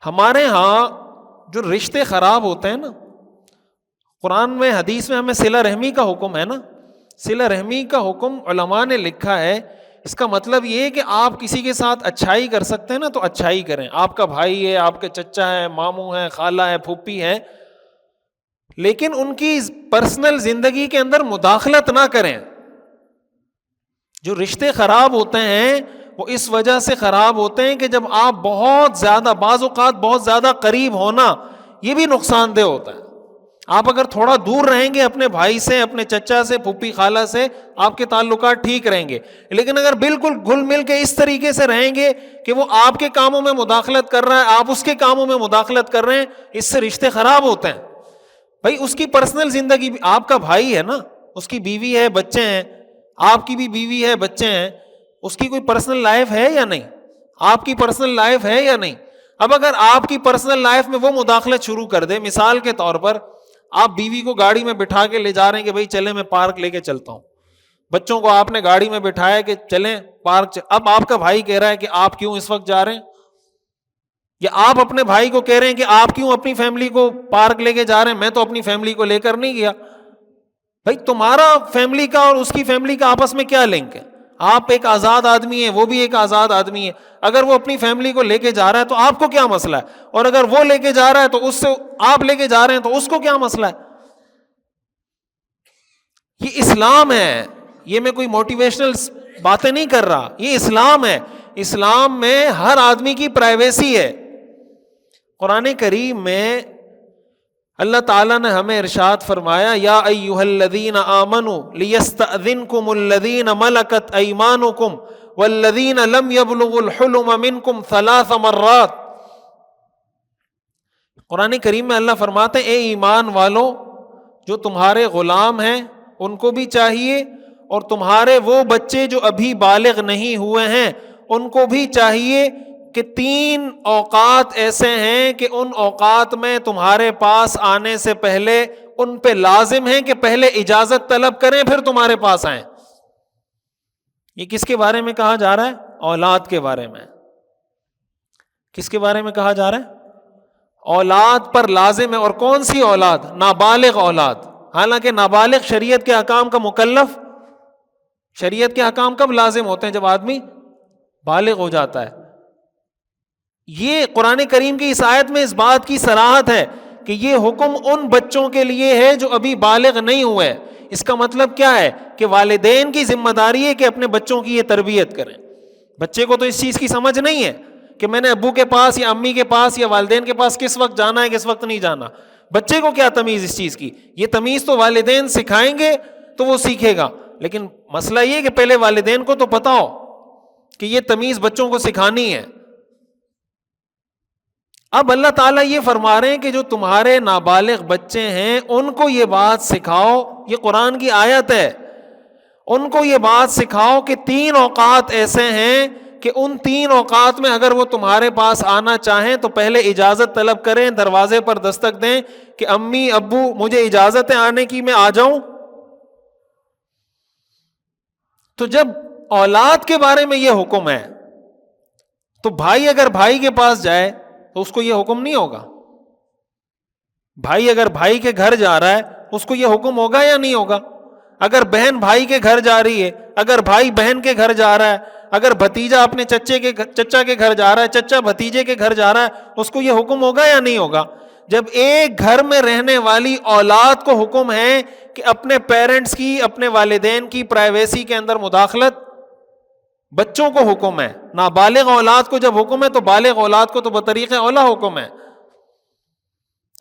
ہمارے ہاں جو رشتے خراب ہوتے ہیں نا، قرآن میں حدیث میں ہمیں صلہ رحمی کا حکم ہے نا، صلہ رحمی کا حکم علماء نے لکھا ہے. اس کا مطلب یہ ہے کہ آپ کسی کے ساتھ اچھائی کر سکتے ہیں نا تو اچھائی کریں. آپ کا بھائی ہے، آپ کے چچا ہے، ماموں ہے، خالہ ہے، پھوپھی ہے، لیکن ان کی پرسنل زندگی کے اندر مداخلت نہ کریں. جو رشتے خراب ہوتے ہیں وہ اس وجہ سے خراب ہوتے ہیں کہ جب آپ بہت زیادہ، بعض اوقات بہت زیادہ قریب ہونا یہ بھی نقصان دہ ہوتا ہے. آپ اگر تھوڑا دور رہیں گے اپنے بھائی سے، اپنے چچا سے، پھوپھی خالہ سے، آپ کے تعلقات ٹھیک رہیں گے. لیکن اگر بالکل گھل مل کے اس طریقے سے رہیں گے کہ وہ آپ کے کاموں میں مداخلت کر رہا ہے، آپ اس کے کاموں میں مداخلت کر رہے ہیں، اس سے رشتے خراب ہوتے ہیں. بھائی اس کی پرسنل زندگی بھی، آپ کا بھائی ہے نا، اس کی بیوی ہے، بچے ہیں، آپ کی بھی بیوی ہے، بچے ہیں، اس کی کوئی پرسنل لائف ہے یا نہیں؟ آپ کی پرسنل لائف ہے یا نہیں؟ اب اگر آپ کی پرسنل لائف میں وہ مداخلت شروع کر دے، مثال کے طور پر آپ بیوی کو گاڑی میں بٹھا کے لے جا رہے ہیں کہ بھائی چلیں میں پارک لے کے چلتا ہوں، بچوں کو آپ نے گاڑی میں بٹھایا کہ چلیں پارک، اب آپ کا بھائی کہہ رہا ہے کہ آپ کیوں اس وقت جا رہے ہیں، یا آپ اپنے بھائی کو کہہ رہے ہیں کہ آپ کیوں اپنی فیملی کو پارک لے کے جا رہے ہیں، میں تو اپنی فیملی کو لے کر نہیں گیا. بھائی تمہارا فیملی کا اور اس کی فیملی کا آپس میں کیا لنک ہے؟ آپ ایک آزاد آدمی ہیں، وہ بھی ایک آزاد آدمی ہے. اگر وہ اپنی فیملی کو لے کے جا رہا ہے تو آپ کو کیا مسئلہ ہے؟ اور اگر وہ لے کے جا رہا ہے تو اس سے آپ لے کے جا رہے ہیں تو اس کو کیا مسئلہ ہے؟ یہ اسلام ہے، یہ میں کوئی موٹیویشنل باتیں نہیں کر رہا، یہ اسلام ہے. اسلام میں ہر آدمی کی پرائیویسی ہے. قرآن کریم میں اللہ تعالیٰ نے ہمیں ارشاد فرمایا، یا ایھا الذین آمنوا لیستأذنکم الذین ملکت ایمانکم والذین لم یبلغوا الحلم منکم 3 مرات. قرآن کریم میں اللہ فرماتے ہیں، اے ایمان والو، جو تمہارے غلام ہیں ان کو بھی چاہیے، اور تمہارے وہ بچے جو ابھی بالغ نہیں ہوئے ہیں ان کو بھی چاہیے کہ 3 اوقات ایسے ہیں کہ ان اوقات میں تمہارے پاس آنے سے پہلے ان پہ لازم ہے کہ پہلے اجازت طلب کریں پھر تمہارے پاس آئیں. یہ کس کے بارے میں کہا جا رہا ہے؟ اولاد کے بارے میں. کس کے بارے میں کہا جا رہا ہے؟ اولاد پر لازم ہے. اور کون سی اولاد؟ نابالغ اولاد. حالانکہ نابالغ شریعت کے احکام کا مکلف. شریعت کے احکام کب لازم ہوتے ہیں؟ جب آدمی بالغ ہو جاتا ہے. یہ قرآن کریم کی اس آیت میں اس بات کی صراحت ہے کہ یہ حکم ان بچوں کے لیے ہے جو ابھی بالغ نہیں ہوئے. اس کا مطلب کیا ہے؟ کہ والدین کی ذمہ داری ہے کہ اپنے بچوں کی یہ تربیت کریں. بچے کو تو اس چیز کی سمجھ نہیں ہے کہ میں نے ابو کے پاس یا امی کے پاس یا والدین کے پاس کس وقت جانا ہے کس وقت نہیں جانا. بچے کو کیا تمیز اس چیز کی؟ یہ تمیز تو والدین سکھائیں گے تو وہ سیکھے گا. لیکن مسئلہ یہ کہ پہلے والدین کو تو پتا ہو کہ یہ تمیز بچوں کو سکھانی ہے. اب اللہ تعالیٰ یہ فرما رہے ہیں کہ جو تمہارے نابالغ بچے ہیں ان کو یہ بات سکھاؤ. یہ قرآن کی آیت ہے. ان کو یہ بات سکھاؤ کہ 3 اوقات ایسے ہیں کہ ان 3 اوقات میں اگر وہ تمہارے پاس آنا چاہیں تو پہلے اجازت طلب کریں، دروازے پر دستک دیں کہ امی ابو مجھے اجازت ہے آنے کی، میں آ جاؤں. تو جب اولاد کے بارے میں یہ حکم ہے تو بھائی اگر بھائی کے پاس جائے تو اس کو یہ حکم نہیں ہوگا. بھائی اگر بھائی کے گھر جا رہا ہے اس کو یہ حکم ہوگا یا نہیں ہوگا؟ اگر بہن بھائی کے گھر جا رہی ہے، اگر بھائی بہن کے گھر جا رہا ہے، اگر بھتیجا اپنے چچا کے گھر جا رہا ہے، چچا بھتیجے کے گھر جا رہا ہے، اس کو یہ حکم ہوگا یا نہیں ہوگا؟ جب ایک گھر میں رہنے والی اولاد کو حکم ہے کہ اپنے پیرنٹس کی، اپنے والدین کی پرائیویسی کے اندر مداخلت، بچوں کو حکم ہے. نابالغ اولاد کو جب حکم ہے تو بالغ اولاد کو تو بطریق اولا حکم ہے.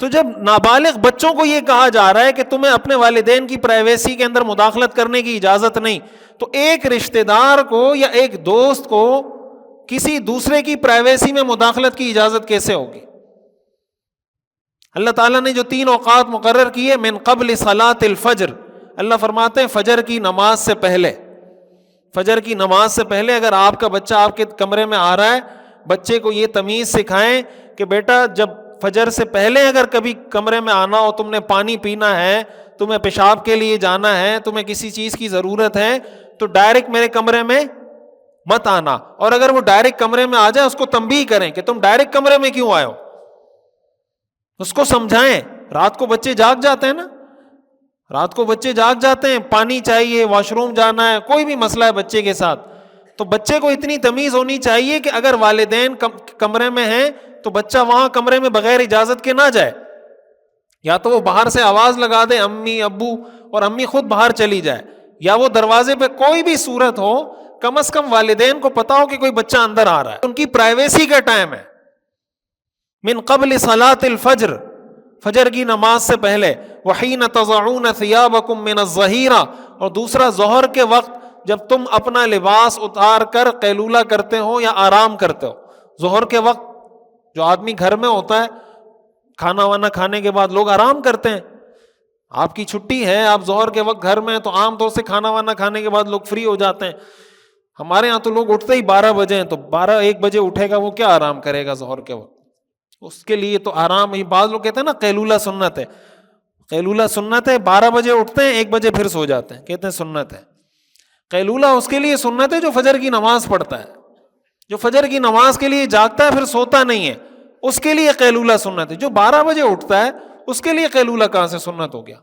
تو جب نابالغ بچوں کو یہ کہا جا رہا ہے کہ تمہیں اپنے والدین کی پرائیویسی کے اندر مداخلت کرنے کی اجازت نہیں، تو ایک رشتہ دار کو یا ایک دوست کو کسی دوسرے کی پرائیویسی میں مداخلت کی اجازت کیسے ہوگی؟ اللہ تعالیٰ نے جو 3 اوقات مقرر کیے، من قبل صلاۃ الفجر، اللہ فرماتے ہیں فجر کی نماز سے پہلے. فجر کی نماز سے پہلے اگر آپ کا بچہ آپ کے کمرے میں آ رہا ہے، بچے کو یہ تمیز سکھائیں کہ بیٹا جب فجر سے پہلے اگر کبھی کمرے میں آنا ہو، تم نے پانی پینا ہے، تمہیں پیشاب کے لیے جانا ہے، تمہیں کسی چیز کی ضرورت ہے، تو ڈائریکٹ میرے کمرے میں مت آنا. اور اگر وہ ڈائریکٹ کمرے میں آ جائے اس کو تنبیہ کریں کہ تم ڈائریکٹ کمرے میں کیوں آئے ہو، اس کو سمجھائیں. رات کو بچے جاگ جاتے ہیں نا, رات کو بچے جاگ جاتے ہیں, پانی چاہیے, واش روم جانا ہے, کوئی بھی مسئلہ ہے بچے کے ساتھ, تو بچے کو اتنی تمیز ہونی چاہیے کہ اگر والدین کمرے میں ہیں تو بچہ وہاں کمرے میں بغیر اجازت کے نہ جائے, یا تو وہ باہر سے آواز لگا دے امی ابو, اور امی خود باہر چلی جائے, یا وہ دروازے پہ کوئی بھی صورت ہو, کم از کم والدین کو پتا ہو کہ کوئی بچہ اندر آ رہا ہے. ان کی پرائیویسی کا ٹائم ہے. من قبل صلاۃ الفجر, فجر کی نماز سے پہلے, وحین تضعون ثیابکم من الظہیرہ, اور دوسرا ظہر کے وقت جب تم اپنا لباس اتار کر قیلولہ کرتے ہو یا آرام کرتے ہو. ظہر کے وقت جو آدمی گھر میں ہوتا ہے, کھانا وانا کھانے کے بعد لوگ آرام کرتے ہیں. آپ کی چھٹی ہے, آپ ظہر کے وقت گھر میں ہیں, تو عام طور سے کھانا وانا کھانے کے بعد لوگ فری ہو جاتے ہیں. ہمارے ہاں تو لوگ اٹھتے ہی 12 بجے ہیں, تو 12-1 بجے اٹھے گا, وہ کیا آرام کرے گا ظہر کے وقت؟ اس کے لیے تو آرام ہی. بعض لوگ کہتے ہیں نا قیلولہ سنت ہے, قیلولہ سنت ہے, 12 بجے اٹھتے ہیں, 1 بجے پھر سو جاتے ہیں, کہتے ہیں سنت ہے. قیلولہ اس کے لیے سنت ہے جو فجر کی نماز پڑھتا ہے, جو فجر کی نماز کے لیے جاگتا ہے پھر سوتا نہیں ہے, اس کے لیے قیلولہ سنت ہے. جو 12 بجے اٹھتا ہے اس کے لیے قیلولہ کہاں سے سنت ہو گیا؟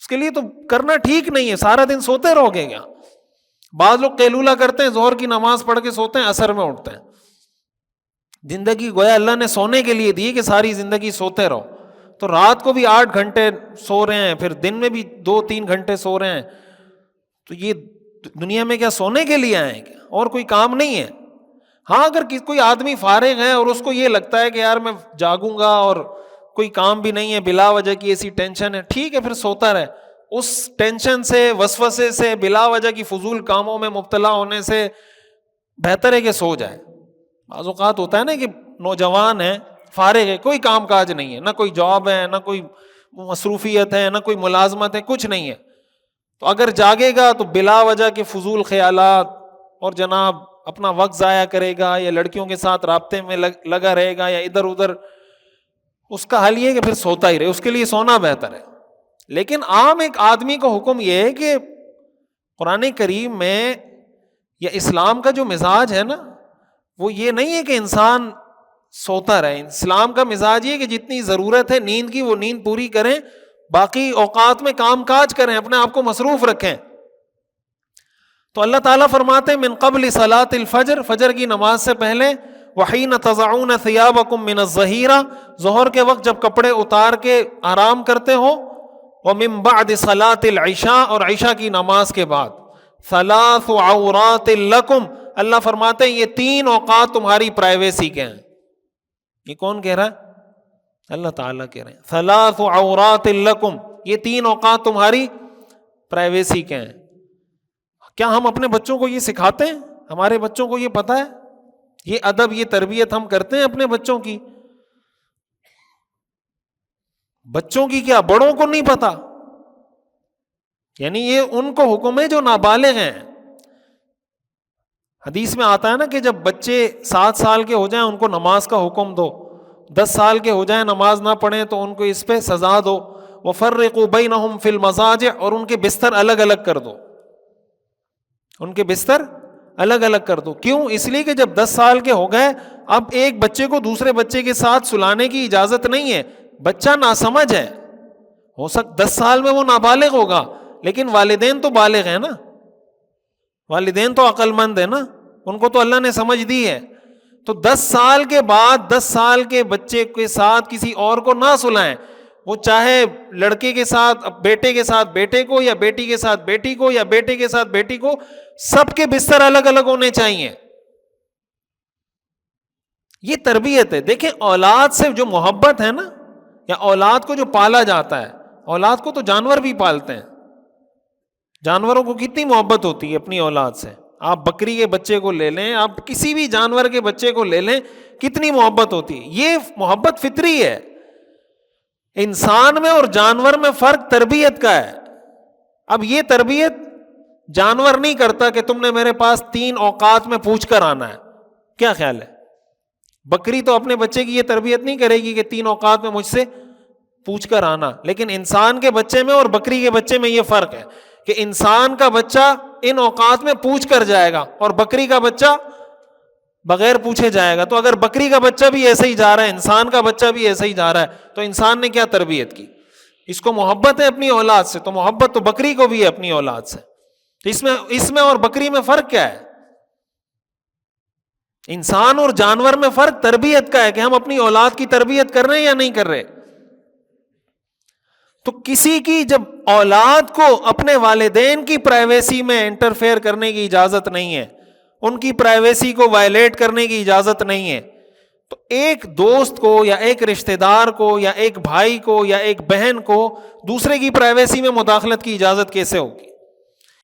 اس کے لیے تو کرنا ٹھیک نہیں ہے, سارا دن سوتے رہو گے کیا؟ بعض لوگ قیلولہ کرتے ہیں, ظہر کی نماز پڑھ کے سوتے ہیں, عصر میں اٹھتے ہیں. زندگی گویا اللہ نے سونے کے لیے دی کہ ساری زندگی سوتے رہو, تو رات کو بھی 8 گھنٹے سو رہے ہیں, پھر دن میں بھی 2-3 گھنٹے سو رہے ہیں, تو یہ دنیا میں کیا سونے کے لیے آئے ہیں کیا؟ اور کوئی کام نہیں ہے. ہاں اگر کوئی آدمی فارغ ہے اور اس کو یہ لگتا ہے کہ یار میں جاگوں گا اور کوئی کام بھی نہیں ہے, بلا وجہ کی ایسی ٹینشن ہے, ٹھیک ہے پھر سوتا رہے. اس ٹینشن سے, وسوسے سے, بلا وجہ کی فضول کاموں میں مبتلا ہونے سے بہتر ہے کہ سو جائے. بعض اوقات ہوتا ہے نا کہ نوجوان ہے, فارغ ہے, کوئی کام کاج نہیں ہے, نہ کوئی جاب ہے, نہ کوئی مصروفیت ہے, نہ کوئی ملازمت ہے, کچھ نہیں ہے, تو اگر جاگے گا تو بلا وجہ کے فضول خیالات اور جناب اپنا وقت ضائع کرے گا, یا لڑکیوں کے ساتھ رابطے میں لگا رہے گا, یا ادھر ادھر. اس کا حل یہ ہے کہ پھر سوتا ہی رہے, اس کے لیے سونا بہتر ہے. لیکن عام ایک آدمی کو حکم یہ ہے کہ قرآن کریم میں یا اسلام کا جو مزاج ہے نا, وہ یہ نہیں ہے کہ انسان سوتا رہے. اسلام کا مزاج یہ ہے کہ جتنی ضرورت ہے نیند کی وہ نیند پوری کریں, باقی اوقات میں کام کاج کریں, اپنے آپ کو مصروف رکھیں. تو اللہ تعالیٰ فرماتے ہیں من قبل صلاۃ الفجر, فجر کی نماز سے پہلے, وحین تضعون ثیابکم من الظہیرہ, ظہر کے وقت جب کپڑے اتار کے آرام کرتے ہو, ومن بعد صلاۃ العشاء, اور عشاء کی نماز کے بعد, ثلاث عورات لکم, اللہ فرماتے ہیں یہ 3 اوقات تمہاری پرائیویسی کے ہیں. یہ کون کہہ رہا ہے؟ اللہ تعالیٰ کہہ رہے ہیں ثلاث عورات لکم, یہ 3 اوقات تمہاری پرائیویسی کے ہیں. کیا ہم اپنے بچوں کو یہ سکھاتے ہیں؟ ہمارے بچوں کو یہ پتہ ہے؟ یہ ادب, یہ تربیت ہم کرتے ہیں اپنے بچوں کی؟ بچوں کی کیا, بڑوں کو نہیں پتا. یعنی یہ ان کو حکم ہے جو نابالغ ہیں. حدیث میں آتا ہے نا کہ جب بچے 7 سال کے ہو جائیں ان کو نماز کا حکم دو, 10 سال کے ہو جائیں نماز نہ پڑھیں تو ان کو اس پہ سزا دو. وَفَرِّقُوا بَيْنَهُمْ فِي الْمَضَاجِعِ, اور ان کے بستر الگ الگ کر دو, ان کے بستر الگ الگ کر دو. کیوں؟ اس لیے کہ جب 10 سال کے ہو گئے, اب ایک بچے کو دوسرے بچے کے ساتھ سلانے کی اجازت نہیں ہے. بچہ ناسمجھ ہے, ہو سکتا 10 سال میں وہ نابالغ ہوگا, لیکن والدین تو بالغ ہیں نا, والدین تو عقل مند ہیں نا, ان کو تو اللہ نے سمجھ دی ہے. تو 10 سال کے بعد 10 سال کے بچے کے ساتھ کسی اور کو نہ سلائیں. وہ چاہے لڑکے کے ساتھ بیٹے کے ساتھ بیٹے کو, یا بیٹی کے ساتھ بیٹی کو, یا بیٹے کے ساتھ بیٹی کو, سب کے بستر الگ الگ ہونے چاہیے. یہ تربیت ہے. دیکھیں اولاد سے جو محبت ہے نا, یا اولاد کو جو پالا جاتا ہے, اولاد کو تو جانور بھی پالتے ہیں, جانوروں کو کتنی محبت ہوتی ہے اپنی اولاد سے. آپ بکری کے بچے کو لے لیں, آپ کسی بھی جانور کے بچے کو لے لیں, کتنی محبت ہوتی ہے. یہ محبت فطری ہے. انسان میں اور جانور میں فرق تربیت کا ہے. اب یہ تربیت جانور نہیں کرتا کہ تم نے میرے پاس 3 اوقات میں پوچھ کر آنا ہے. کیا خیال ہے؟ بکری تو اپنے بچے کی یہ تربیت نہیں کرے گی کہ 3 اوقات میں مجھ سے پوچھ کر آنا. لیکن انسان کے بچے میں اور بکری کے بچے میں یہ فرق ہے کہ انسان کا بچہ ان اوقات میں پوچھ کر جائے گا, اور بکری کا بچہ بغیر پوچھے جائے گا. تو اگر بکری کا بچہ بھی ایسے ہی جا رہا ہے, انسان کا بچہ بھی ایسے ہی جا رہا ہے, تو انسان نے کیا تربیت کی؟ اس کو محبت ہے اپنی اولاد سے, تو محبت تو بکری کو بھی ہے اپنی اولاد سے. اس میں اور بکری میں فرق کیا ہے؟ انسان اور جانور میں فرق تربیت کا ہے کہ ہم اپنی اولاد کی تربیت کر رہے ہیں یا نہیں کر رہے. تو کسی کی جب اولاد کو اپنے والدین کی پرائیویسی میں انٹرفیئر کرنے کی اجازت نہیں ہے, ان کی پرائیویسی کو وائلیٹ کرنے کی اجازت نہیں ہے, تو ایک دوست کو یا ایک رشتہ دار کو یا ایک بھائی کو یا ایک بہن کو دوسرے کی پرائیویسی میں مداخلت کی اجازت کیسے ہوگی؟